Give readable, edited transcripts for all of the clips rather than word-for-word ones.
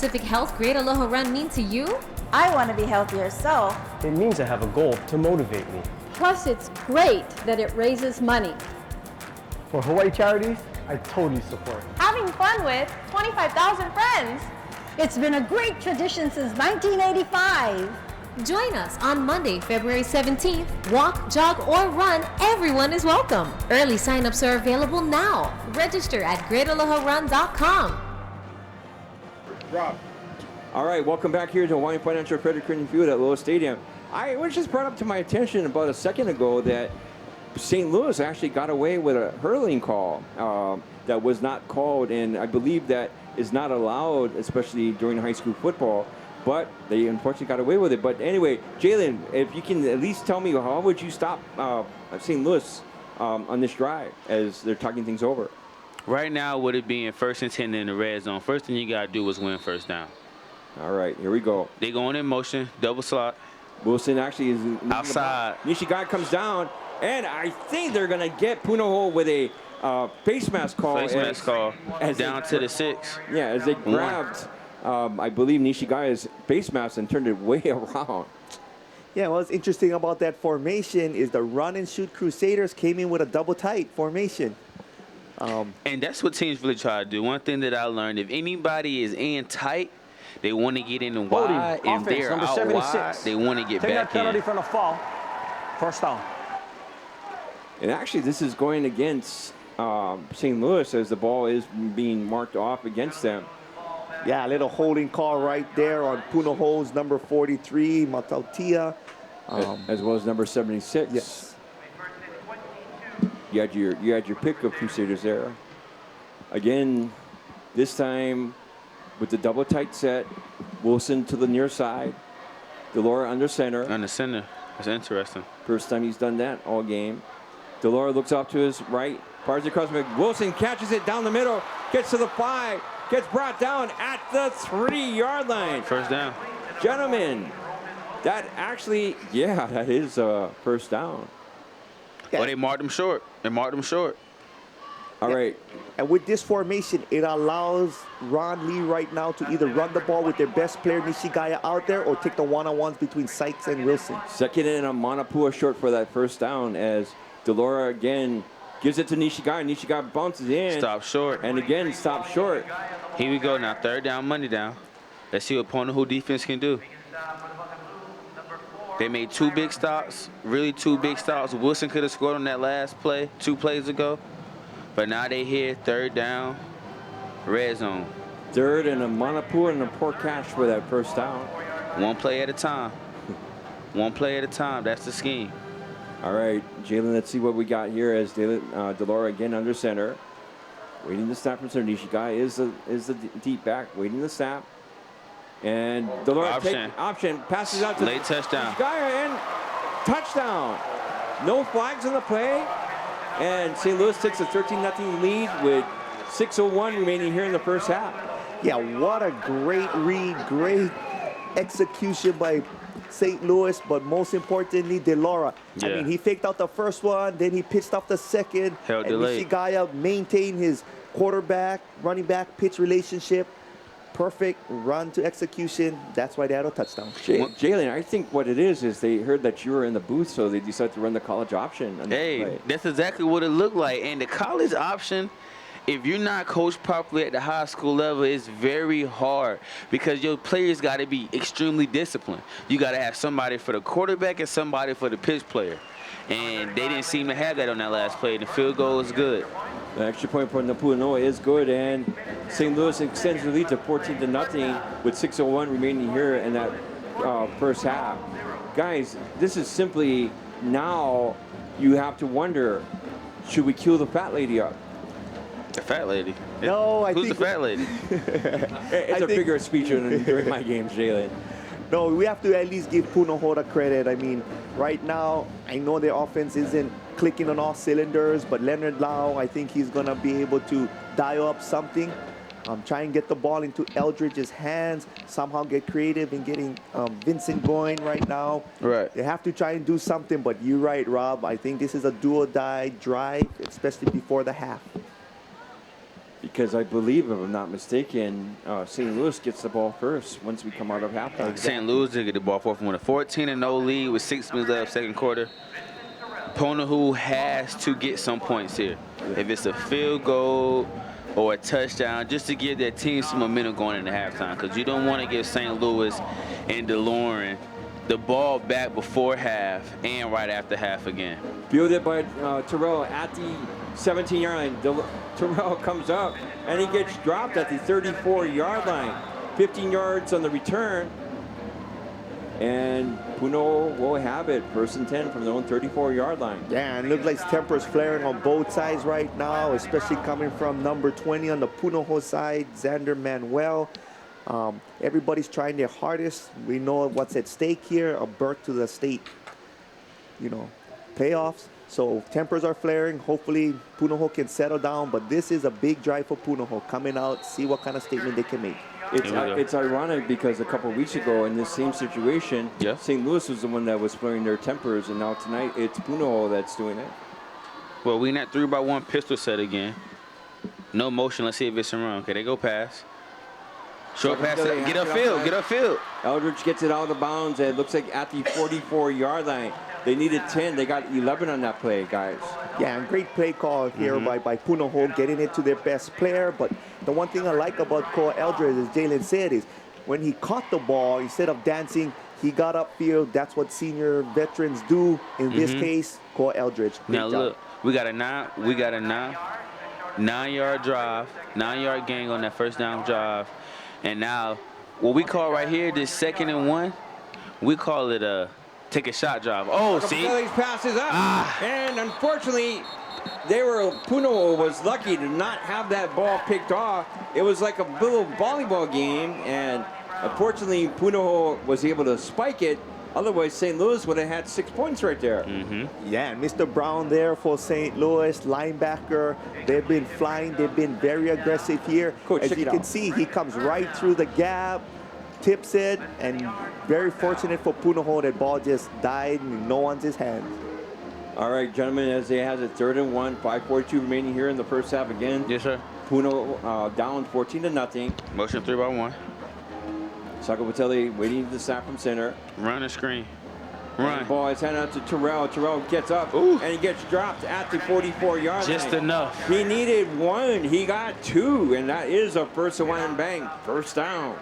Pacific Health Great Aloha Run mean to you? I want to be healthier, so it means I have a goal to motivate me. Plus, it's great that it raises money. For Hawaii charities, I totally support. Having fun with 25,000 friends. It's been a great tradition since 1985. Join us on Monday, February 17th. Walk, jog, or run. Everyone is welcome. Early sign-ups are available now. Register at greataloharun.com. Rob. All right, welcome back here to Hawaiian Financial Credit Union Field at Loa Stadium. I was just brought up to my attention about a second ago that St. Louis actually got away with a hurling call that was not called, and I believe that is not allowed, especially during high school football. But they unfortunately got away with it. But anyway, Jalen, if you can at least tell me, how would you stop St. Louis on this drive as they're talking things over? Right now, with it being 1st and 10 in the red zone, first thing you got to do is win first down. All right, here we go. They going in motion, double slot. Wilson actually is outside. Nishigai comes down, and I think they're going to get Punahou with a face mask call. Face mask call down to the 6. Yeah, as they grabbed, I believe, Nishigai's face mask and turned it way around. Yeah, what's interesting about that formation is the run and shoot Crusaders came in with a double tight formation. And that's what teams really try to do. One thing that I learned, if anybody is in tight, they want to get in and wide. If they're out 76. Wide, they want to get Take back that penalty in. from the fall. First down. And actually, this is going against St. Louis as the ball is being marked off against them. Yeah, a little holding call right there on Punahou's number 43, Matautia. As well as number 76. Yes. You had your pick of Crusaders there. Again, this time with the double tight set, Wilson to the near side, Delora under center. Under center. That's interesting. First time he's done that all game. Delora looks off to his right, fires across. Wilson catches it down the middle, gets to the 5, gets brought down at the 3-yard line. First down. Gentlemen, that actually, yeah, that is first down. Well, they marked him short. All right. And with this formation, it allows Ron Lee right now to either run the ball with their best player, Nishigaya, out there or take the one-on-ones between Sykes and Wilson. Second and a Manapua short for that first down as Delora again gives it to Nishigaya. Nishigaya bounces in. Stop short. And again, stop short. Here we go now. Third down, money down. Let's see what Punahou defense can do. They made 2 big stops, really 2 big stops. Wilson could have scored on that last play 2 plays ago. But now they here, third down, red zone. Third and a Manapua and a poor catch for that first down. 1 play at a time. 1 play at a time. That's the scheme. All right, Jalen, let's see what we got here as Delora again under center. Waiting the snap from center. Nishigai is the deep back, waiting the snap. And Delora option passes out to late touchdown. Nishigai and touchdown. No flags on the play. And St. Louis takes a 13-0 lead with 6:01 remaining here in the first half. Yeah, what a great read, great execution by St. Louis, but most importantly, Delora. Yeah. I mean, he faked out the first one, then he pitched off the second. Held and delayed. Nishigaya maintained his quarterback, running back, pitch relationship. Perfect run to execution. That's why they had a touchdown. Jalen, I think what it is they heard that you were in the booth, so they decided to run the college option. Hey, that's exactly what it looked like. And the college option, if you're not coached properly at the high school level, it's very hard because your players got to be extremely disciplined. You got to have somebody for the quarterback and somebody for the pitch player. And they didn't seem to have that on that last play. The field goal is good. The extra point for Punahou is good, and St. Louis extends the lead to 14-0 with 6:01 remaining here in that first half. Guys, this is simply now you have to wonder, should we cue the fat lady up? The fat lady? No, I Who's think... the fat lady? It's a bigger speech during my games, Jalen. No, we have to at least give Punahou the credit. I mean, right now, I know their offense isn't clicking on all cylinders, but Leonard Lau, I think he's going to be able to dial up something, try and get the ball into Eldridge's hands, somehow get creative in getting Vincent going right now. Right. They have to try and do something, but you're right, Rob. I think this is a do-or-die drive, especially before the half. Because I believe, if I'm not mistaken, St. Louis gets the ball first once we come out of halftime. St. Louis did get the ball first with a 14-0 lead with 6 minutes left, second quarter. Punahou has to get some points here. If it's a field goal or a touchdown, just to give their team some momentum going into halftime, because you don't want to give St. Louis and DeLorean the ball back before half and right after half again. Fielded by Terrell at the 17-yard line. Terrell comes up, and he gets dropped at the 34-yard line. 15 yards on the return. And Punahou will have it, 1st and 10 from their own 34-yard line. Yeah, and it looks like tempers flaring on both sides right now, especially coming from number 20 on the Punahou side, Xander Manuel. Everybody's trying their hardest. We know what's at stake here, a berth to the state, playoffs. So tempers are flaring. Hopefully Punahou can settle down, but this is a big drive for Punahou. Coming out, see what kind of statement they can make. It's ironic because a couple of weeks ago in this same situation, St. Louis was the one that was flaring their tempers, and now tonight it's Punahou that's doing it. Well, we in that 3-by-1 pistol set again. No motion. Let's see if it's a run. Okay, they go pass. Short pass. Get upfield. Eldridge gets it out of bounds, and it looks like at the 44-yard line. They needed 10. They got 11 on that play, guys. Yeah, and great play call here by Punahou, getting it to their best player. But the one thing I like about Cole Eldridge, as Jalen said, is when he caught the ball, instead of dancing, he got upfield. That's what senior veterans do. In this case, Cole Eldridge. Now look, we got a 9-yard drive, 9-yard gain on that first down drive. And now, what we call right here, this 2nd and 1, we call it a take a shot drive. Oh, see? Passes up. And unfortunately, Punahou was lucky to not have that ball picked off. It was like a little volleyball game, and unfortunately, Punahou was able to spike it. Otherwise, St. Louis would have had 6 points right there. Yeah, and Mr. Brown there for St. Louis, linebacker. They've been flying. They've been very aggressive here. Coach, as you can see, he comes right through the gap, tips it, and very fortunate for Punahou, that ball just died in no one's hands. All right, gentlemen, as they has it 3rd and 1, 5:42 remaining here in the first half again. Yes, sir. Punahou down 14-0. Motion 3-by-1. Sakopateli waiting to snap from center. Run the screen. Run. The ball is handed out to Terrell. Terrell gets up and he gets dropped at the 44-yard line. Just enough. He needed 1. He got 2, and that is a first and 1 and bang. First down.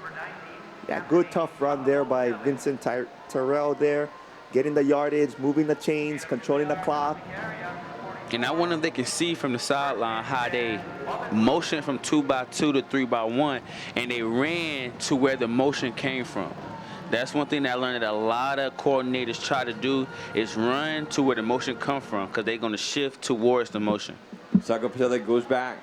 Yeah, good tough run there by Vincent Terrell there. Getting the yardage, moving the chains, controlling the clock. And I wonder if they can see from the sideline how they motioned from 2-by-2 to 3-by-1, and they ran to where the motion came from. That's one thing that I learned that a lot of coordinators try to do is run to where the motion comes from, because they're going to shift towards the motion. Sakopateli goes back,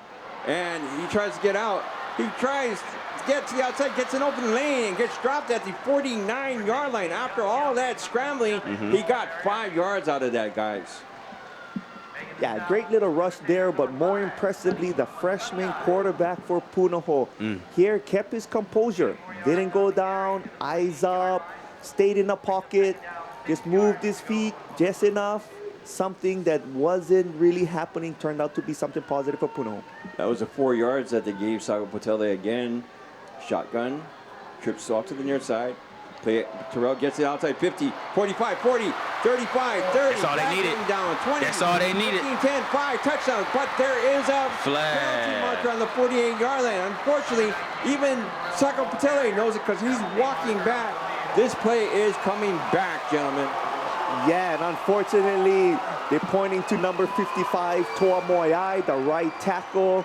and he tries to get out. He tries to get to the outside, gets an open lane, and gets dropped at the 49-yard line. After all that scrambling, he got 5 yards out of that, guys. Yeah, great little rush there, but more impressively, the freshman quarterback for Punahou here kept his composure. Didn't go down, eyes up, stayed in the pocket, just moved his feet just enough. Something that wasn't really happening turned out to be something positive for Punahou. That was the 4 yards that they gave Sakopateli again. Shotgun, trips off to the near side. Terrell gets it outside 50, 45, 40, 35, 30. That's all they needed. Down 20. That's all they needed. 15, 10, 5 touchdowns. But there is a penalty marker on the 48-yard line. Unfortunately, even Sakopateli knows it because he's walking back. This play is coming back, gentlemen. Yeah, and unfortunately, they're pointing to number 55, Toa Moiai, the right tackle.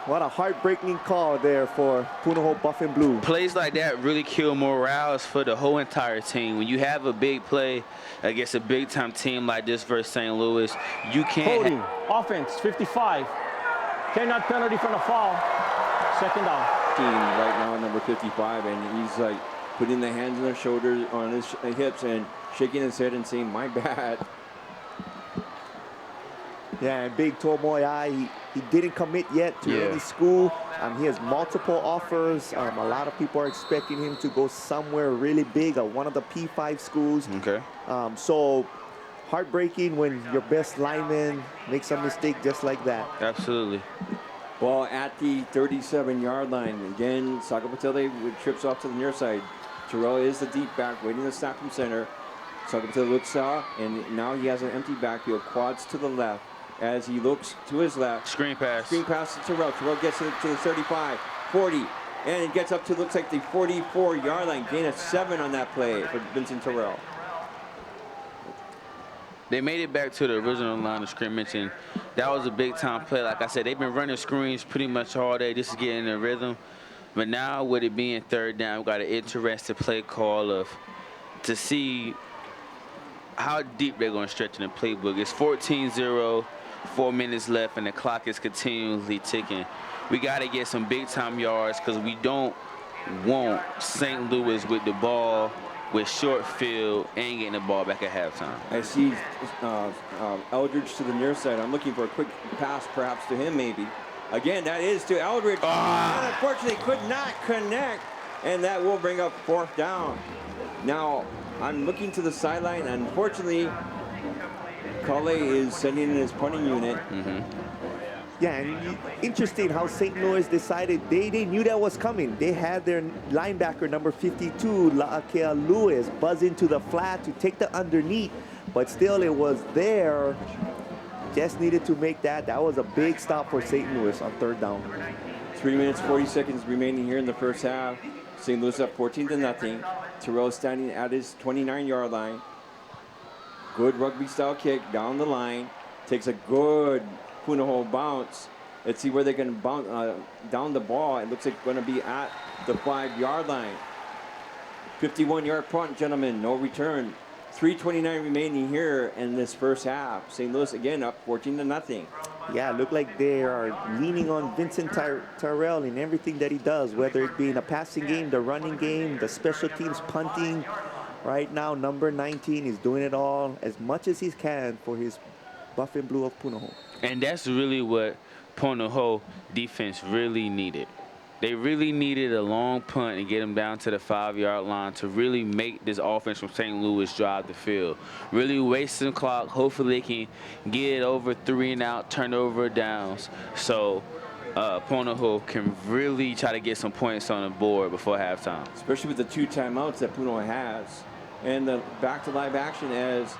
What a heartbreaking call there for Punahou Buff and Blue. Plays like that really kill morale for the whole entire team. When you have a big play against a big-time team like this versus St. Louis, you can't... Holding, offense, 55. Cannot penalty from the foul. 2nd down. Right now, number 55, and he's like putting the hands on his shoulders, on his hips, and shaking his head and saying, "My bad." Yeah, and big Toa Moiai, he didn't commit yet to any school. He has multiple offers. A lot of people are expecting him to go somewhere really big at one of the P5 schools. Okay. So heartbreaking when your best lineman makes a mistake just like that. Absolutely. Ball at the 37-yard line. Again, Sakapatele trips off to the near side. Terrell is the deep back, waiting to snap from center. Sakapatele looks out, and now he has an empty backfield. Quads to the left. As he looks to his left. Screen pass. Screen pass to Terrell. Terrell gets it to the 35, 40, and it gets up to, looks like the 44-yard line. Gain of 7 on that play for Vincent Terrell. They made it back to the original line of scrimmage, and that was a big-time play. Like I said, they've been running screens pretty much all day just to get in the rhythm. But now, with it being third down, we've got an interesting play call to see how deep they're going to stretch in the playbook. It's 14-0, 4 minutes left, and the clock is continually ticking. We got to get some big-time yards because we don't want St. Louis with the ball with short field and getting the ball back at halftime. I see Eldridge to the near side. I'm looking for a quick pass perhaps to him maybe. Again, that is to Eldridge. And unfortunately could not connect, and that will bring up 4th down. Now, I'm looking to the sideline, and unfortunately, Kale is sending in his punting unit. Yeah, and interesting how St. Louis decided they knew that was coming. They had their linebacker, number 52, Laakea Lewis, buzz into the flat to take the underneath, but still it was there. Just needed to make that. That was a big stop for St. Louis on 3rd down. 3 minutes, 40 seconds remaining here in the first half. St. Louis up 14-0. Terrell standing at his 29-yard line. Good rugby-style kick down the line. Takes a good Punahou bounce. Let's see where they can bounce down the ball. It looks like going to be at the 5-yard line. 51-yard punt, gentlemen. No return. 3:29 remaining here in this first half. St. Louis again up 14-0. Yeah, look like they are leaning on Vincent Tyrell in everything that he does, whether it be in a passing game, the running game, the special teams punting. Right now, number 19 is doing it all as much as he can for his Buff and Blue of Punahou. And that's really what Punahou defense really needed. They really needed a long punt and get them down to the 5-yard line to really make this offense from St. Louis drive the field. Really waste some clock. Hopefully they can get it over 3 and out, turnover downs. So Punahou can really try to get some points on the board before halftime. Especially with the 2 timeouts that Punahou has. And the back to live action as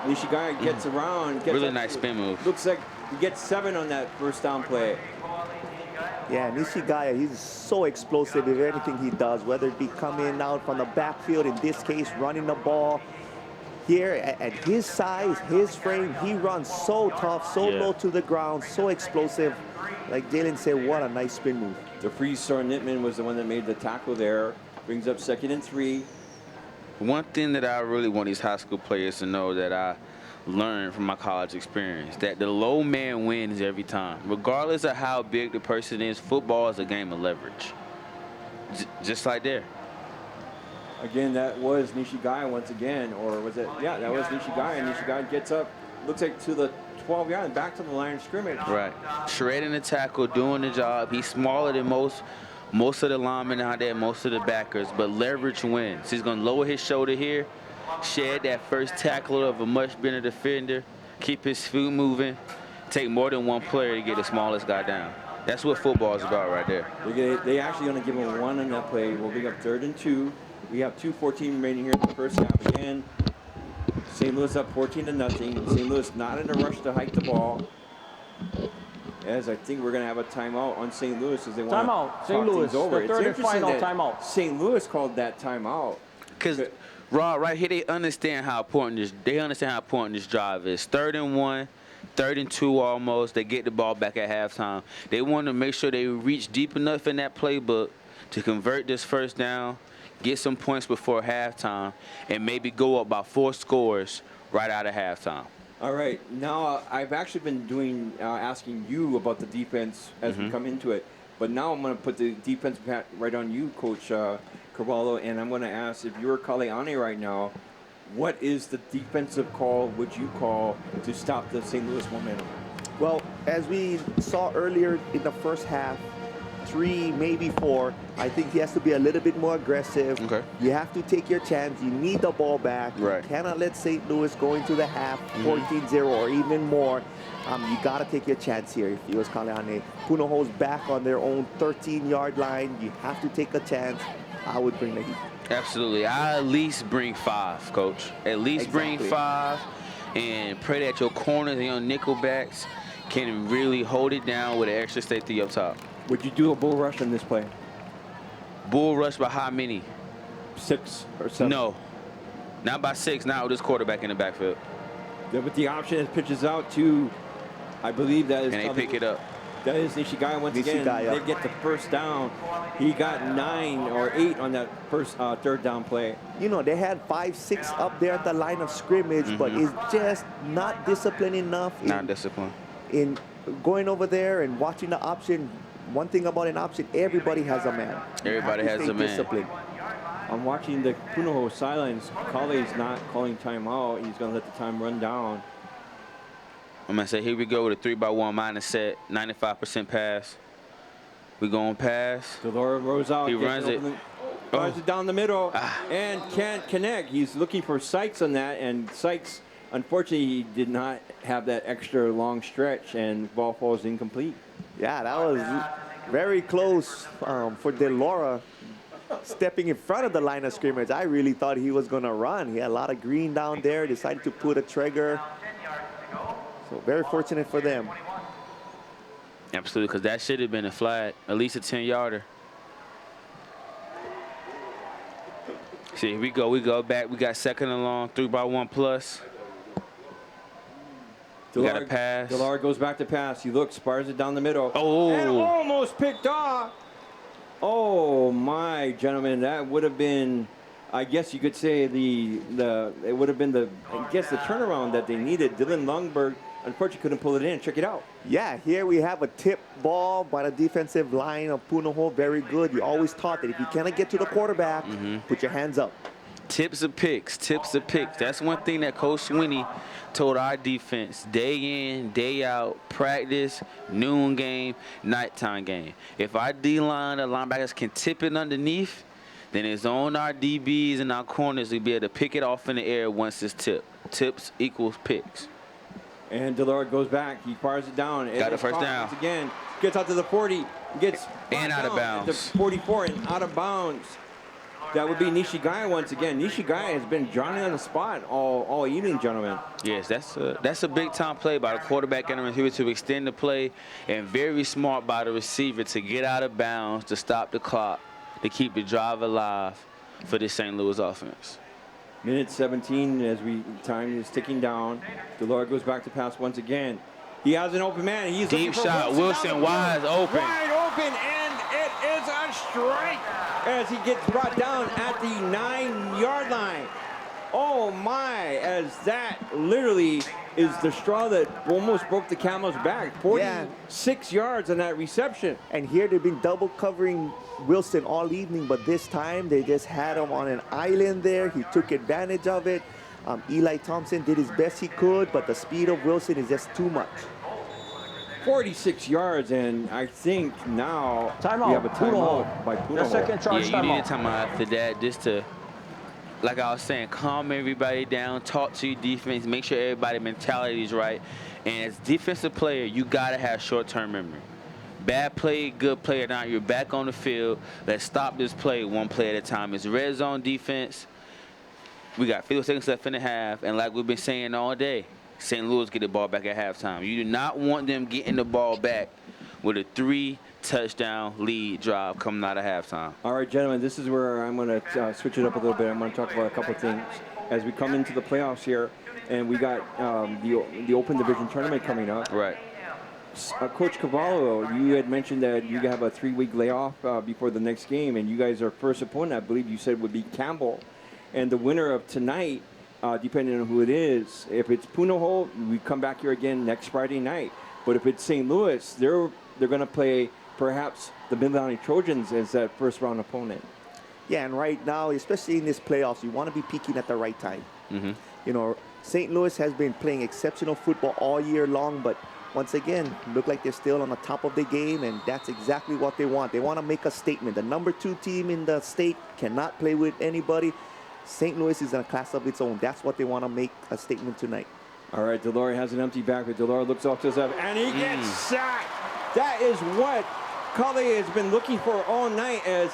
Nishigaya gets around. Gets really nice spin move. Looks like he gets 7 on that first down play. Yeah, Nishigaya, he's so explosive in anything he does, whether it be coming out from the backfield, in this case, running the ball. Here, at his size, his frame, he runs so tough, so low to the ground, so explosive. Like Jalen said, what a nice spin move. The freeze-star Nittman was the one that made the tackle there. Brings up 2nd and 3. One thing that I really want these high school players to know that I learned from my college experience, that the low man wins every time. Regardless of how big the person is, football is a game of leverage. Just like there. Again, that was Nishigaya once again, or was it? Yeah, that was Nishigaya. Nishigaya gets up, looks like to the 12-yard, back to the line of scrimmage. Right. Shredding the tackle, doing the job. He's smaller than most of the linemen out there, most of the backers, but leverage wins. He's going to lower his shoulder here, shed that first tackle of a much better defender, keep his feet moving, take more than one player to get the smallest guy down. That's what football is about right there. They actually going to give him 1 on that play. We'll bring up 3rd and 2. We have 2:14 remaining here in the first half. Again, St. Louis up 14-0. St. Louis not in a rush to hike the ball. As I think we're going to have a timeout on St. Louis as they want Timeout, to St. talk Louis, things over. the third and final timeout. St. Louis called that timeout. Because Rod, right here, they understand how important this drive is. 3rd and 1, 3rd and 2 almost. They get the ball back at halftime. They want to make sure they reach deep enough in that playbook to convert this first down, get some points before halftime, and maybe go up by 4 scores right out of halftime. All right. Now, I've actually been asking you about the defense as we come into it. But now I'm going to put the defense hat right on you, Coach Carvalho, and I'm going to ask, if you're Kaleane right now, what is the defensive call would you call to stop the St. Louis momentum? Well, as we saw earlier in the first half, 3, maybe 4. I think he has to be a little bit more aggressive. Okay. You have to take your chance. You need the ball back. Right. You cannot let St. Louis go into the half 14-0 or even more. You got to take your chance here. If you was Kaleane, Punahou's back on their own 13-yard line. You have to take a chance. I would bring the Heat. Absolutely. I at least bring 5, Coach. At least bring 5, and pray that your corners and your nickelbacks can really hold it down with an extra safety up top. Would you do a bull rush in this play? Bull rush by how many? 6 or 7? No. Not by 6, not with this quarterback in the backfield. Then with the option, it pitches out to, I believe that is. And they pick it up. That is Nishigai once again. They get the first down. He got 9 or 8 on that first third down play. You know, they had 5, 6 up there at the line of scrimmage, but it's just not disciplined enough. Not disciplined. In going over there and watching the option. One thing about an option, everybody has a man. Everybody has a man. Disciplined. I'm watching the Punahou silence. Colley's not calling timeout. He's going to let the time run down. I'm going to say, here we go with a 3-by-1 minus set, 95% pass. We going pass. Delora rolls out. He runs it. Runs it down the middle and can't connect. He's looking for Sykes on that, and Sykes, unfortunately, he did not have that extra long stretch, and the ball falls incomplete. Yeah, that was very close for Delora stepping in front of the line of scrimmage. I really thought he was going to run. He had a lot of green down there, decided to put a trigger. So very fortunate for them. Absolutely, because that should have been a flag, at least a 10-yarder. See, here we go back. We got second and long, 3-by-1 plus. We got a pass. Delar goes back to pass. He looks, fires it down the middle. Oh. And almost picked off. Oh, my, gentlemen, that would have been, I guess you could say it would have been the turnaround that they needed. Dylan Lundberg, unfortunately, couldn't pull it in. Check it out. Yeah, here we have a tip ball by the defensive line of Punahou. Very good. You always taught that if you cannot get to the quarterback, put your hands up. Tips of picks, tips of picks. That's one thing that Coach Swinney told our defense day in, day out, practice, noon game, nighttime game. If our D-line, the linebackers can tip it underneath, then it's on our DBs and our corners to be able to pick it off in the air once it's tipped. Tips equals picks. And Delard goes back. He fires it down. Got a first down. Once again, gets out to the 40, gets and out of bounds. The 44 and out of bounds. That would be Nishigai once again. Nishigai has been Johnny on the spot all evening, gentlemen. Yes, that's a big-time play by the quarterback entering here to extend the play, and very smart by the receiver to get out of bounds, to stop the clock, to keep the drive alive for this St. Louis offense. Minute 17 as time is ticking down. Delord goes back to pass once again. He has an open man. He's deep shot. Wilson wide open. Wide open, and it is a strike as he gets brought down at the 9-yard line. Oh my, as that literally is the straw that almost broke the camel's back. 46 yards on that reception. And here they've been double covering Wilson all evening, but this time they just had him on an island there. He took advantage of it. Eli Thompson did his best he could, but the speed of Wilson is just too much. 46 yards, and I think now timeout. We have a timeout by Punahou. The second charge you need a timeout. timeout after that just to, like I was saying, calm everybody down, talk to your defense, make sure everybody's mentality is right. And as defensive player, you got to have short-term memory. Bad play, good play, or not, you're back on the field. Let's stop this play one play at a time. It's red zone defense. We got 50 seconds left in the half, and like we've been saying all day, St. Louis get the ball back at halftime. You do not want them getting the ball back with a 3-touchdown lead drive coming out of halftime. All right, gentlemen, this is where I'm going to switch it up a little bit. I'm going to talk about a couple of things as we come into the playoffs here, and we got the Open Division tournament coming up. Right. Coach Cavallo, you had mentioned that you have a 3-week layoff before the next game, and you guys are first opponent, I believe you said, would be Campbell. And the winner of tonight, depending on who it is, if it's Punahou, we come back here again next Friday night. But if it's St. Louis, they're going to play perhaps the Mid-Atlantic Trojans as that first-round opponent. Yeah, and right now, especially in this playoffs, you want to be peaking at the right time. Mm-hmm. You know, St. Louis has been playing exceptional football all year long, but once again, look like they're still on the top of the game, and that's exactly what they want. They want to make a statement. The number 2 team in the state cannot play with anybody. St. Louis is in a class of its own. That's what they want to make a statement tonight. All right, Delora has an empty backcourt. Delora looks off to his left, and he gets sacked. That is what Cully has been looking for all night, as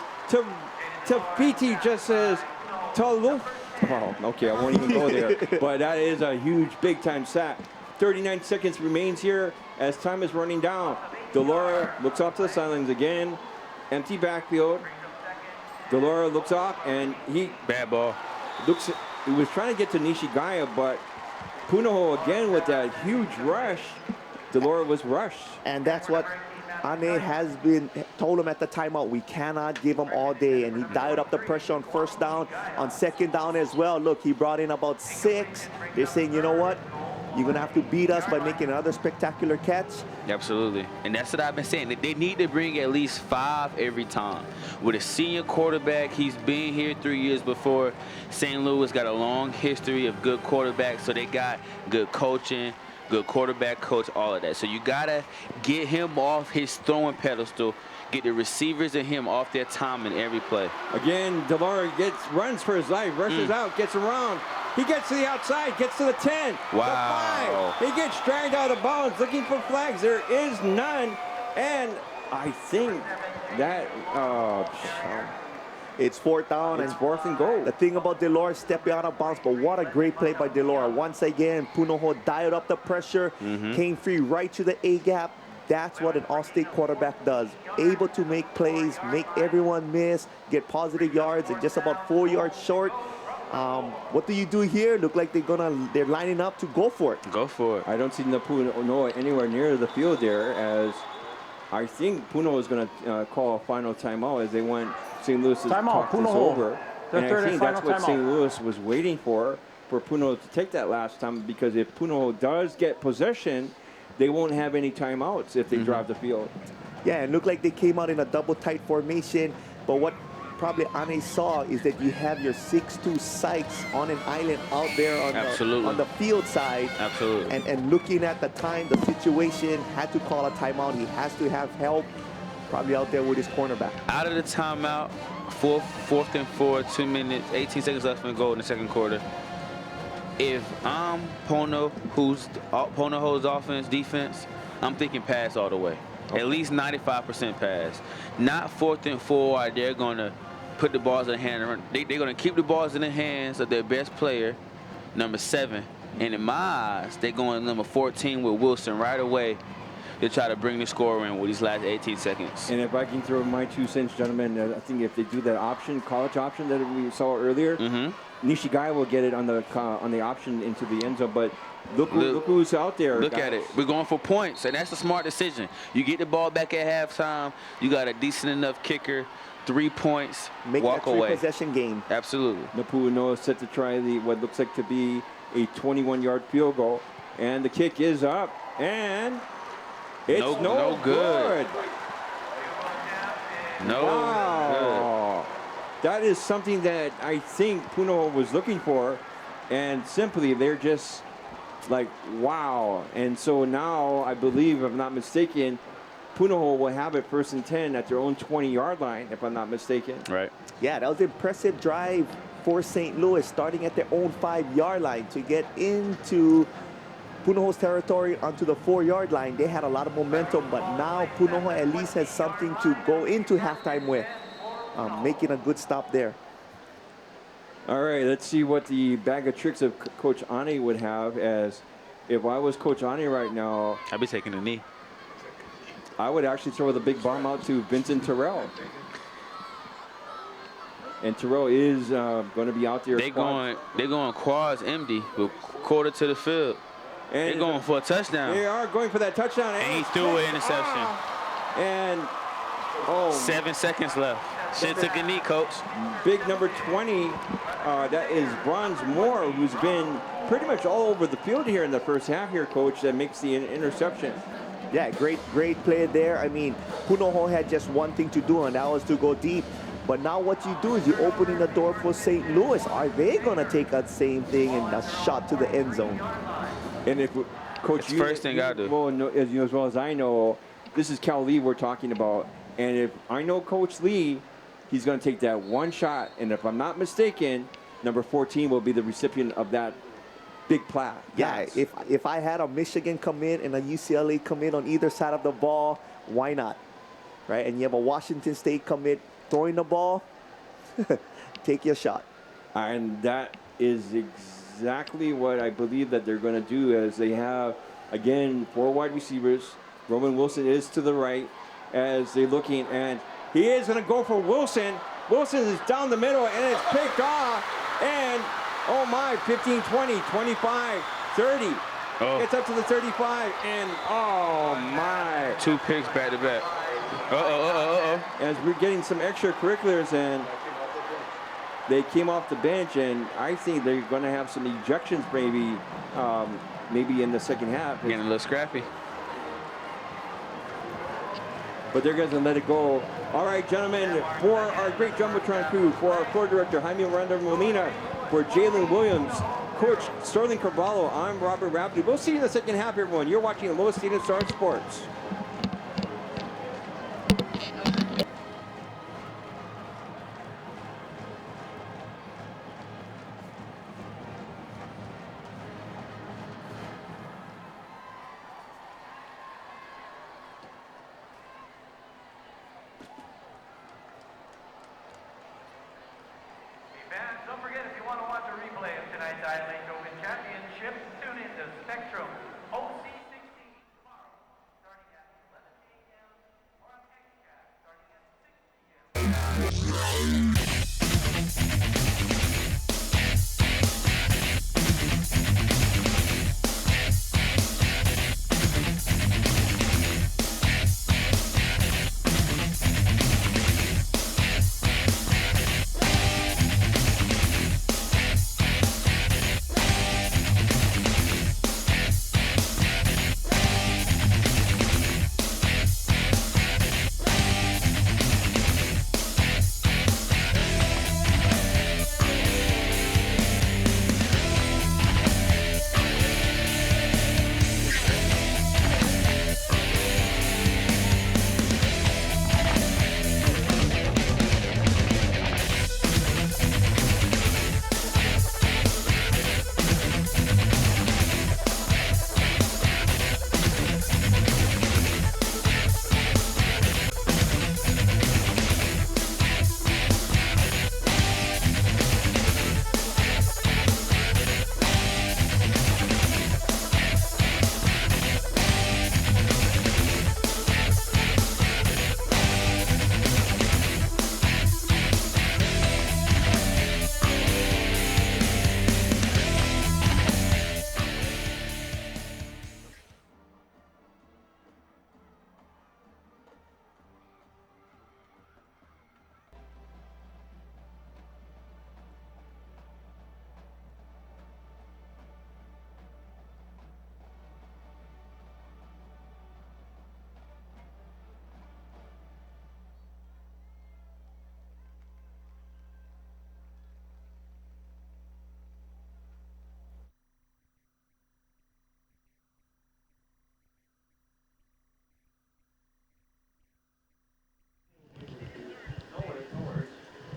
PT just says, Tolu. Oh, okay, I won't even go there. But that is a huge, big-time sack. 39 seconds remains here as time is running down. Delora looks off to the sidelines again. Empty backfield. Delora looks off, and he... Bad ball. He was trying to get to Nishigaya, but Punahou again with that huge rush. Delora was rushed. And that's what Ane has been told him at the timeout. We cannot give him all day, and he dialed up the pressure on first down, on second down as well. Look, he brought in about 6. They're saying, you know what? You're going to have to beat us by making another spectacular catch. Absolutely. And that's what I've been saying. They need to bring at least 5 every time. With a senior quarterback, he's been here 3 years before. St. Louis got a long history of good quarterbacks, so they got good coaching, good quarterback coach, all of that. So you got to get him off his throwing pedestal, get the receivers and him off their time in every play. Again, Delora runs for his life, rushes out, gets around. He gets to the outside, gets to the 10, wow. the 5. He gets dragged out of bounds, looking for flags. There is none. And I think that, it's 4th down. It's 4th and goal. The thing about Delora stepping out of bounds, but what a great play by Delora. Once again, Punahou dialed up the pressure, came free right to the A-gap. That's what an all-state quarterback does. Able to make plays, make everyone miss, get positive yards, and just about 4 yards short. What do you do here? Look like they're lining up to go for it. Go for it. I don't see Punahou anywhere near the field there, as I think Punahou is going to call a final timeout as they want St. Louis to talk this over. And I think that's what St. Louis was waiting for Punahou to take that last time, because if Punahou does get possession, they won't have any timeouts if they drive the field. Yeah, it looked like they came out in a double tight formation, but what probably Ane saw is that you have your 6'2" Sykes on an island out there on the field side. Absolutely. And looking at the time, the situation, had to call a timeout. He has to have help, probably out there with his cornerback. Out of the timeout, 4th and 4, 2 minutes, 18 seconds left in the goal in the second quarter. If I'm Punahou's defense, I'm thinking pass all the way. Okay. At least 95% pass. Not 4th and 4, they're going to put the balls in the hand. They're going to keep the balls in the hands of their best player, number 7. And in my eyes, they're going number 14 with Wilson right away to try to bring the score in with these last 18 seconds. And if I can throw my 2 cents, gentlemen, I think if they do that college option that we saw earlier, Nishigaya will get it on the option into the end zone. But look who's out there. Look at it. We're going for points, and that's a smart decision. You get the ball back at halftime. You got a decent enough kicker. 3 points. Walk away. Possession game. Absolutely. Punahou is set to try what looks like to be a 21-yard field goal, and the kick is up, and it's no good. No good. That is something that I think Punahou was looking for, and simply they're just like, wow. And so now I believe, if I'm not mistaken, Punahou will have it 1st and 10 at their own 20-yard line, if I'm not mistaken. Right. Yeah, that was an impressive drive for St. Louis, starting at their own 5-yard line to get into Punahou's territory onto the 4-yard line. They had a lot of momentum, but now Punahou at least has something to go into halftime with, making a good stop there. All right, let's see what the bag of tricks of Coach Ane would have. As if I was Coach Ane right now, I'd be taking a knee. I would actually throw the big bomb out to Vincent Terrell. And Terrell is going to be out there. They're going quads empty with quarter to the field. And they're going for a touchdown. They are going for that touchdown. And he threw an interception. And 7 seconds left. Should took a knee, coach. Big number 20, that is Bronze Moore, who's been pretty much all over the field here in the first half here, coach, that makes the interception. Yeah, great play there. I mean, Punahou had just one thing to do, and that was to go deep. But now what you do is you're opening the door for St. Louis. Are they going to take that same thing and a shot to the end zone? And if Coach, It's the first thing I do. Well, no, as well as I know, this is Cal Lee we're talking about. And if I know Coach Lee, he's going to take that one shot. And if I'm not mistaken, number 14 will be the recipient of that big pass. Yeah, if I had a Michigan come in and a UCLA come in on either side of the ball, why not? Right? And you have a Washington State come in throwing the ball, take your shot. And that is exactly what I believe that they're going to do, as they have, again, 4 wide receivers. Roman Wilson is to the right as they're looking, and he is going to go for Wilson. Wilson is down the middle, and it's picked off. And, oh my, 15, 20, 25, 30. Oh. It's up to the 35, and oh my. 2 picks back to back. As we're getting some extracurriculars, and they came off the bench, and I think they're going to have some ejections maybe in the second half. Getting a little scrappy. But they're going to let it go. All right, gentlemen, for our great Jumbotron crew, for our floor director, Jaime Miranda Molina, for Jalen Williams, Coach Sterling Carvalho, I'm Robert Rapley. We'll see you in the second half, everyone. You're watching Lowell Stadium Star Sports. Don't forget, if you want to watch a replay of tonight's Idling Open Championship, tune in to Spectrum OC16 tomorrow, starting at 11 a.m. or on XCast starting at 6 p.m.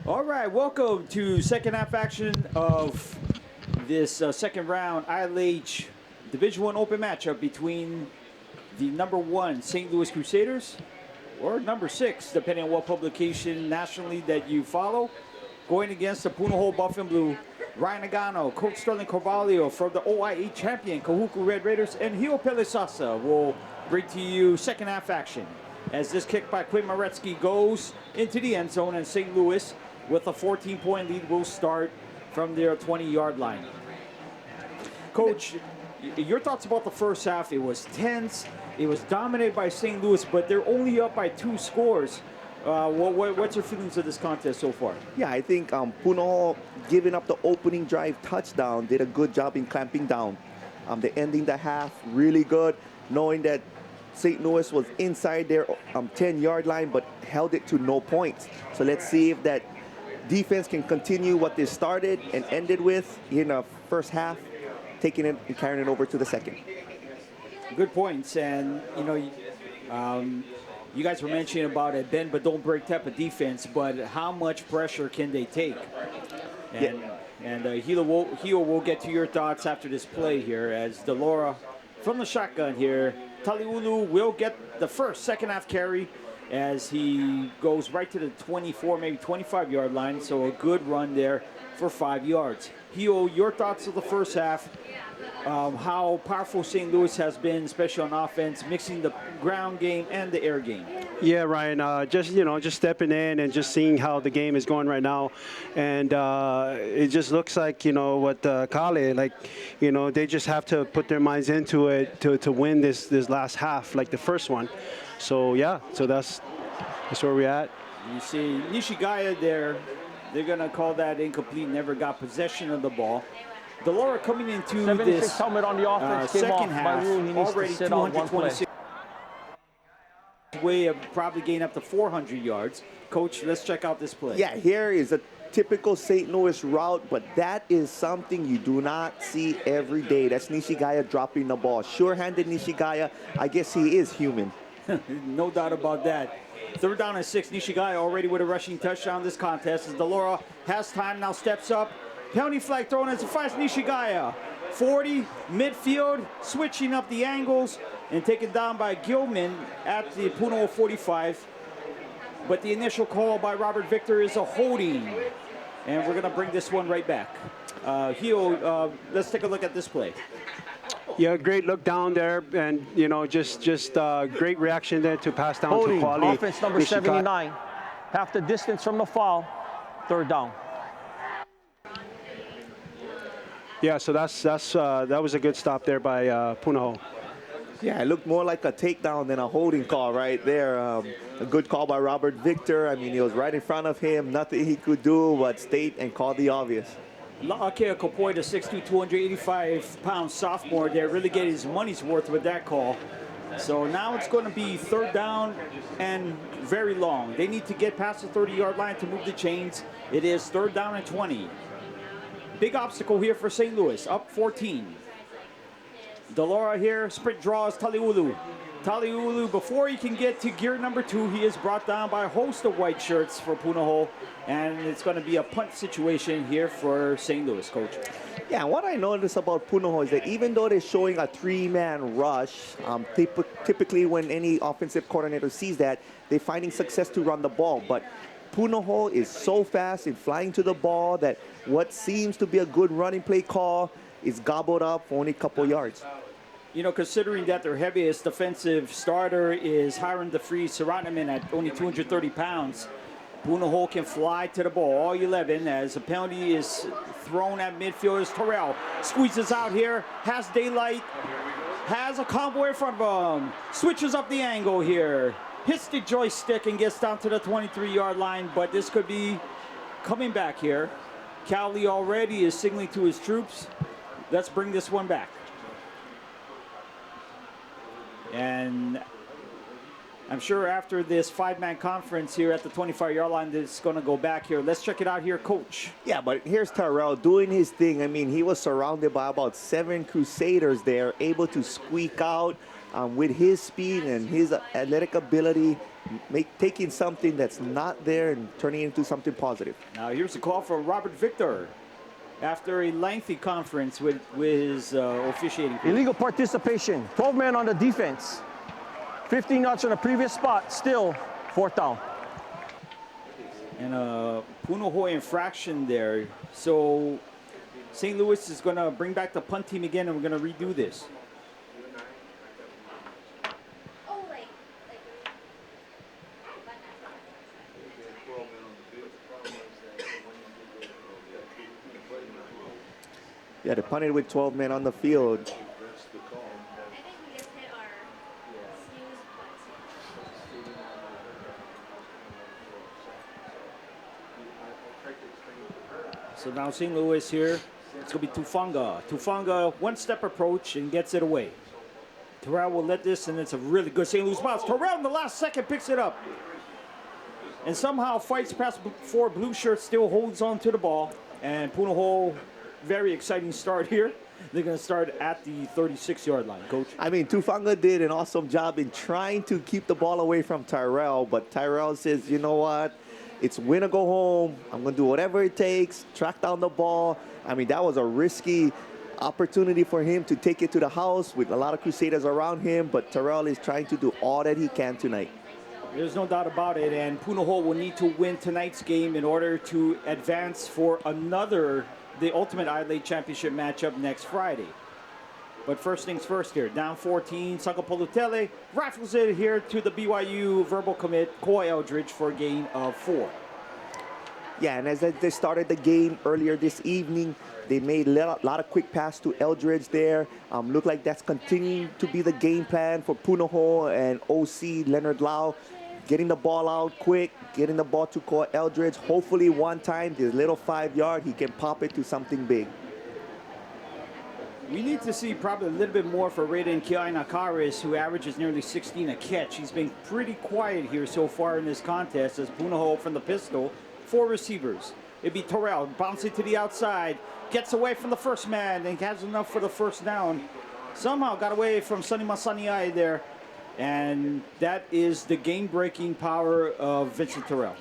All right, welcome to second half action of this second round ILH Division I Open matchup between the number 1 St. Louis Crusaders or number 6, depending on what publication nationally that you follow, going against the Punahou Buff and Blue, Ryan Nagano, Coach Sterling Carvalho from the OIA champion Kahuku Red Raiders, and Hio Pelisasa will bring to you second half action as this kick by Quinn Maretsky goes into the end zone, and St. Louis with a 14-point lead will start from their 20-yard line. Coach, your thoughts about the first half? It was tense. It was dominated by St. Louis, but they're only up by 2 scores. What's your feelings of this contest so far? Yeah, I think Punahou giving up the opening drive touchdown did a good job in clamping down. The ending the half really good, knowing that St. Louis was inside their 10-yard line but held it to no points. So let's see if that defense can continue what they started and ended with in the first half, taking it and carrying it over to the second. Good points. And, you know, you guys were mentioning about a bend but don't break type of defense, but how much pressure can they take? And Hilo will get to your thoughts after this play here as Delora from the shotgun here. Taliulu will get the second half carry as he goes right to the 24, maybe 25-yard line. So a good run there for 5 yards. Hio, your thoughts of the first half, how powerful St. Louis has been, especially on offense, mixing the ground game and the air game. Yeah, Ryan, just stepping in and just seeing how the game is going right now. And it just looks like, what Kale, they just have to put their minds into it to win this last half, like the first one. So, yeah, that's where we're at. You see Nishigaya there. They're going to call that incomplete, never got possession of the ball. Delora coming into this helmet on the offense came second off. half, By rule, he needs already to sit on one play. 226. Way of probably gain up to 400 yards. Coach, let's check out this play. Yeah, here is a typical St. Louis route, but that is something you do not see every day. That's Nishigaya dropping the ball. Sure-handed Nishigaya, I guess he is human. No doubt about that. 3rd down and 6. Nishigaya already with a rushing touchdown this contest as Delora has time, now steps up. Penalty flag thrown as it finds Nishigaya. 40, midfield, switching up the angles and taken down by Gilman at the Punahou 45. But the initial call by Robert Victor is a holding. And we're going to bring this one right back. Hio, let's take a look at this play. Yeah, great look down there, and just great reaction there to pass down Holding, to Quali. offense number 79, half the distance from the foul, 3rd down. Yeah, so that was a good stop there by Punahou. Yeah, it looked more like a takedown than a holding call right there. A good call by Robert Victor. I mean, he was right in front of him. Nothing he could do but state and call the obvious. La'akea Kopoi, the 6'2", 285-pound sophomore there, really getting his money's worth with that call. So now it's going to be 3rd down and very long. They need to get past the 30-yard line to move the chains. It is 3rd down and 20. Big obstacle here for St. Louis, up 14. Delora here, sprint draws Taliulu. Taliulu, before he can get to gear number 2, he is brought down by a host of white shirts for Punahou, and it's going to be a punt situation here for St. Louis, Coach. Yeah, what I noticed about Punahou is that even though they're showing a 3-man rush, typically when any offensive coordinator sees that, they're finding success to run the ball. But Punahou is so fast in flying to the ball that what seems to be a good running play call is gobbled up for only a couple yards. You know, considering that their heaviest defensive starter is Hiram DeFries Saranaman at only 230 pounds, Punahou can fly to the ball, all 11, as a penalty is thrown at midfield as Terrell squeezes out here, has daylight, has a combo in front of him, switches up the angle here, hits the joystick and gets down to the 23-yard line, but this could be coming back here. Cowley already is signaling to his troops. Let's bring this one back. And I'm sure after this 5-man conference here at the 25-yard line, it's going to go back here. Let's check it out here, Coach. Yeah, but here's Terrell doing his thing. I mean, he was surrounded by about 7 Crusaders there, able to squeak out with his speed and his athletic ability, taking something that's not there and turning it into something positive. Now here's a call from Robert Victor after a lengthy conference with his officiating. Illegal participation, 12 men on the defense. 15 yards on the previous spot, still 4th down. And a Punahou infraction there. So St. Louis is going to bring back the punt team again, and we're going to redo this. Yeah, they punted with 12 men on the field. So now St. Louis here. It's going to be Tufunga. Tufunga, one-step approach and gets it away. Terrell will let this, and it's a really good St. Louis bounce. Terrell in the last second picks it up. And somehow fights past 4 blue shirts, still holds on to the ball. And Punahou very exciting start here. They're going to start at the 36-yard line, Coach. I mean, Tufanga did an awesome job in trying to keep the ball away from Tyrell, but Tyrell says, you know what? It's win or go home. I'm going to do whatever it takes, track down the ball. I mean, that was a risky opportunity for him to take it to the house with a lot of Crusaders around him, but Tyrell is trying to do all that he can tonight. There's no doubt about it, and Punahou will need to win tonight's game in order to advance for the Ultimate Adelaide Championship matchup next Friday. But first things first here, down 14, Sagapolutele rifles it here to the BYU verbal commit, Kawhi Eldridge, for a gain of 4. Yeah, and as they started the game earlier this evening, they made a lot of quick pass to Eldridge there. Look like that's continuing to be the game plan for Punahou and OC Leonard Lau. Getting the ball out quick, getting the ball to Kawhi Eldridge. Hopefully one time, this little 5-yard, he can pop it to something big. We need to see probably a little bit more for Raiden Kiainakaris, who averages nearly 16 a catch. He's been pretty quiet here so far in this contest as Punahou from the pistol. 4 receivers. It'd be Terrell bouncing to the outside, gets away from the first man and has enough for the first down. Somehow got away from Sonny Masaniai there. And that is the game-breaking power of Vincent Terrell.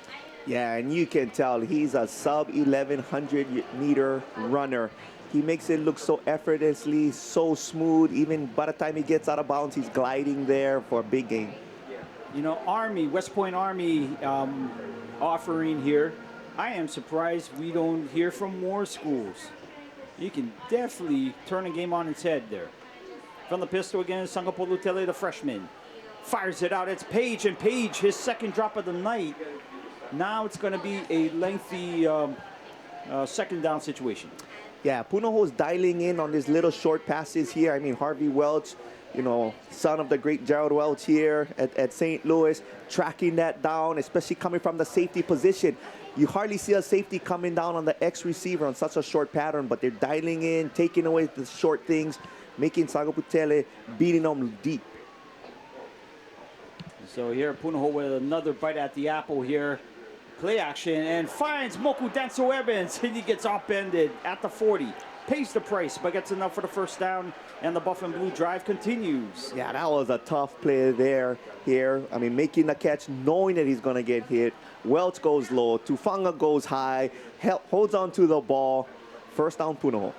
Yeah, and you can tell he's a sub-1100-meter runner. He makes it look so effortlessly, so smooth. Even by the time he gets out of bounds, he's gliding there for a big game. You know, Army, West Point Army offering here. I am surprised we don't hear from more schools. You can definitely turn a game on its head there. From the pistol again, Sagapolutele, the freshman. Fires it out. It's Page, and Page, his second drop of the night. Now it's going to be a lengthy second down situation. Yeah, Punahou's dialing in on these little short passes here. I mean, Harvey Welch, you know, son of the great Gerald Welch here at St. Louis, tracking that down, especially coming from the safety position. You hardly see a safety coming down on the X receiver on such a short pattern, but they're dialing in, taking away the short things, making Sagapolutele beating them deep. So here, Punahou with another bite at the apple here. Play action and finds Moku Danso Evans, and he gets upended at the 40. Pays the price, but gets enough for the first down, and the Buff and Blue drive continues. Yeah, that was a tough play here. I mean, making the catch, knowing that he's going to get hit. Welch goes low, Tufanga goes high, holds on to the ball. First down, Punahou.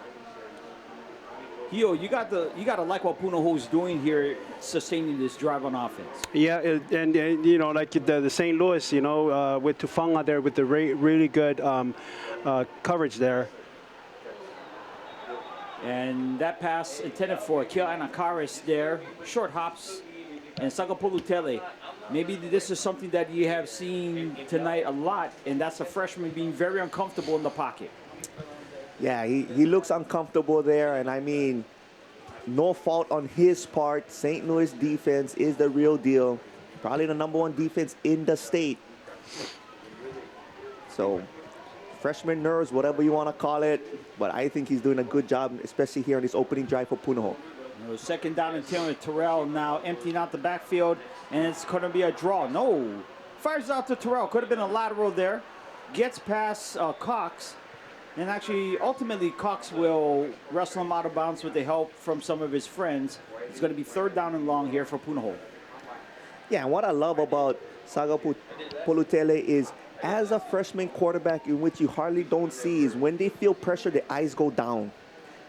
Hio, you got to like what Punahou's doing here, sustaining this drive on offense. Yeah, and you know, like the St. Louis, you know, with Tufanga there with the really good coverage there. And that pass intended for Kiainakaris there, short hops, and Sagapolutele. Maybe this is something that you have seen tonight a lot, and that's a freshman being very uncomfortable in the pocket. Yeah, he looks uncomfortable there, and I mean, no fault on his part. St. Louis defense is the real deal. Probably the #1 defense in the state. So, freshman nerves, whatever you want to call it, but I think he's doing a good job, especially here on this opening drive for Punahou. Second down and 10 with Terrell now emptying out the backfield, and it's going to be a draw. No, fires out to Terrell. Could have been a lateral there. Gets past Cox. And actually, ultimately, Cox will wrestle him out of bounds with the help from some of his friends. It's going to be third down and long here for Punahou. Yeah, and what I love about Sagapolutele is, as a freshman quarterback, in which you hardly don't see, is when they feel pressure, the eyes go down.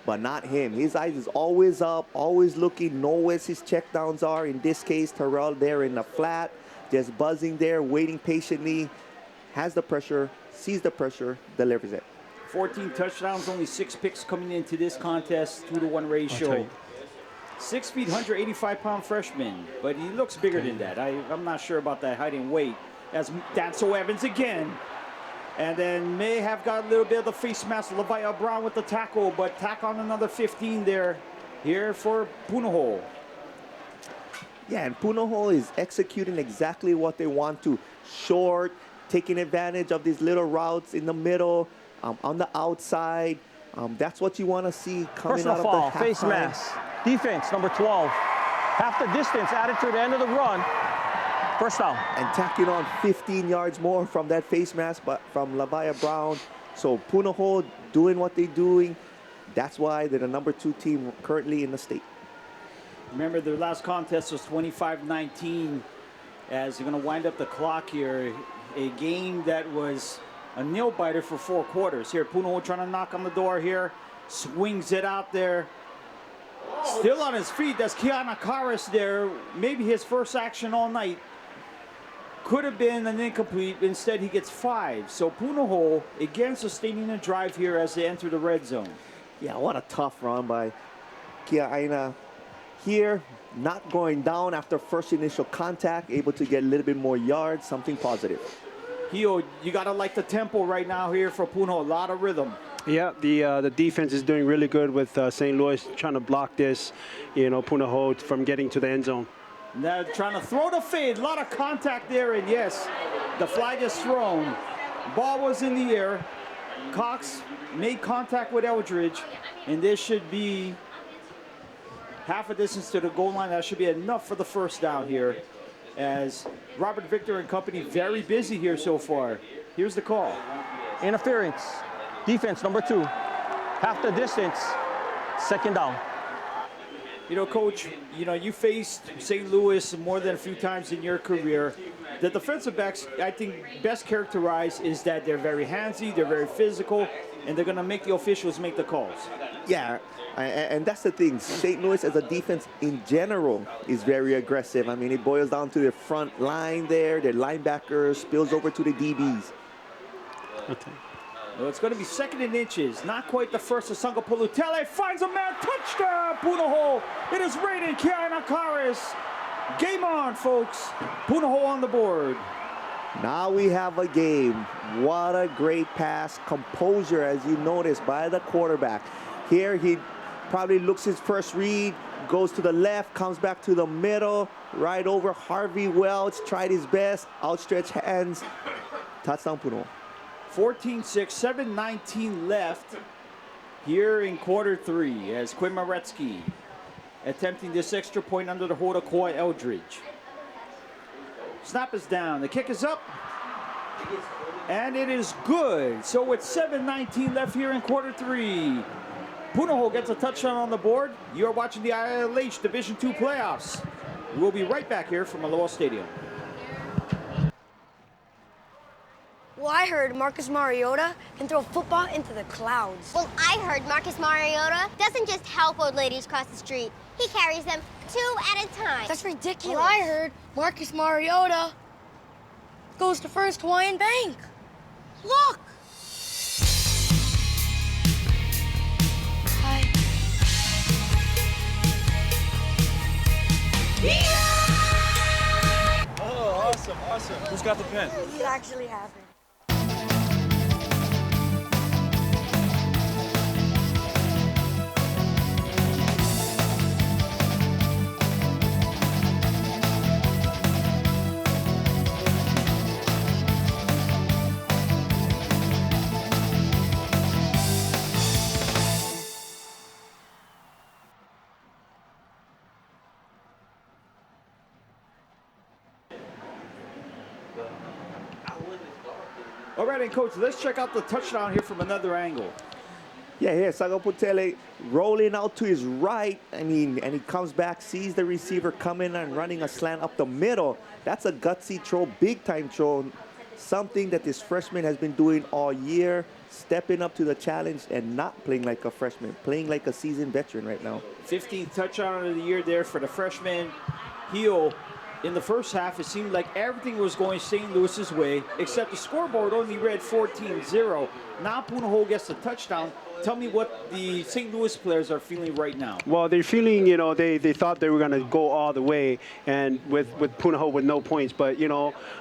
But not him. His eyes is always up, always looking, knows where his checkdowns are. In this case, Terrell there in the flat, just buzzing there, waiting patiently, has the pressure, sees the pressure, delivers it. 14 touchdowns, only 6 picks coming into this contest, 2-to-1 ratio. 6 feet, 185-pound freshman, but he looks bigger than that. I'm not sure about that height and weight. As Danso Evans again. And then may have got a little bit of the face mask, Levi Brown with the tackle, but tack on another 15 there, here for Punahou. Yeah, and Punahou is executing exactly what they want to. Short, taking advantage of these little routes in the middle, on the outside. That's what you want to see coming Personal out of foul, the face halftime. mask. Defense, number 12. Half the distance added to the end of the run. First down. And tacking on 15 yards more from that face mask, but from Levi Brown. So Punahou doing what they're doing, That's why they're the #2 team currently in the state. Remember, their last contest was 25-19 as they're going to wind up the clock here. A game that was a nail-biter for 4 quarters. Here, Punahou trying to knock on the door here. Swings it out there. Still on his feet. That's Kiana Karis there. Maybe his first action all night. Could have been an incomplete. Instead, he gets 5. So Punahou, again, sustaining a drive here as they enter the red zone. Yeah, what a tough run by Kiana here. Not going down after first initial contact. Able to get a little bit more yards. Something positive. Hio, you got to like the tempo right now here for Punahou. A lot of rhythm. Yeah, the defense is doing really good with St. Louis trying to block this, Punahou from getting to the end zone. Now trying to throw the fade. A lot of contact there, and yes, the flag is thrown. Ball was in the air. Cox made contact with Eldridge, and this should be half a distance to the goal line. That should be enough for the first down here, as Robert Victor and company very busy here so far. Here's the call. Interference. Defense #2. Half the distance. Second down. Coach, you faced St. Louis more than a few times in your career. The defensive backs, I think, best characterized is that they're very handsy, they're very physical, and they're going to make the officials make the calls. Yeah, and that's the thing. St. Louis as a defense in general is very aggressive. I mean, it boils down to their front line there, their linebackers, spills over to the DBs. Okay. Well, it's going to be 2nd and inches. Not quite the first of Sango Polutele. Finds a man. Touchdown, Punahou. It is rated Kiana Karis. Game on, folks. Punahou on the board. Now we have a game. What a great pass. Composure, as you noticed, by the quarterback. Here he probably looks his first read, goes to the left, comes back to the middle, right over Harvey Welch, tried his best, outstretched hands. Touchdown, Punahou. 14-6, 7:19 left here in quarter 3 as Quinn Maretsky attempting this extra point under the hold of Kawhi Eldridge. Snap is down. The kick is up. And it is good. So with 7:19 left here in quarter 3, Punahou gets a touchdown on the board. You are watching the ILH Division II playoffs. We'll be right back here from Aloha Stadium. Well, I heard Marcus Mariota can throw a football into the clouds. Well, I heard Marcus Mariota doesn't just help old ladies cross the street. He carries them 2 at a time. That's ridiculous. Well, I heard Marcus Mariota goes to First Hawaiian Bank. Look! Hi. Yeah! Oh, awesome. Who's got the pen? You actually have it. All right, and Coach, let's check out the touchdown here from another angle. Yeah, here, Sagaputele rolling out to his right. And he comes back, sees the receiver coming and running a slant up the middle. That's a gutsy throw, big-time throw. Something that this freshman has been doing all year, stepping up to the challenge and not playing like a freshman, playing like a seasoned veteran right now. 15th touchdown of the year there for the freshman. Hio. In the first half, it seemed like everything was going St. Louis's way, except the scoreboard only read 14-0. Now Punahou gets the touchdown. Tell me what the St. Louis players are feeling right now. Well, they're feeling, they thought they were going to go all the way, and with Punahou with no points. But,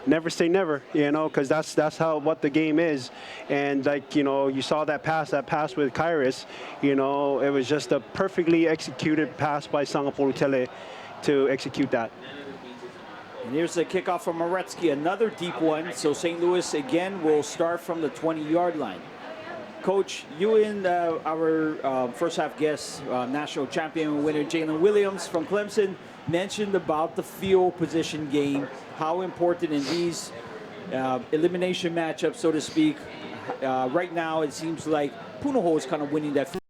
never say never, because that's what the game is. And, you saw that pass with Kairos, it was just a perfectly executed pass by Sangapolutele to execute that. And here's the kickoff from Maretsky, another deep one. So St. Louis again will start from the 20-yard line. Coach, you and our first half guest, national champion winner Jalen Williams from Clemson, mentioned about the field position game, how important in these elimination matchups, so to speak. Right now, it seems like Punahou is kind of winning that.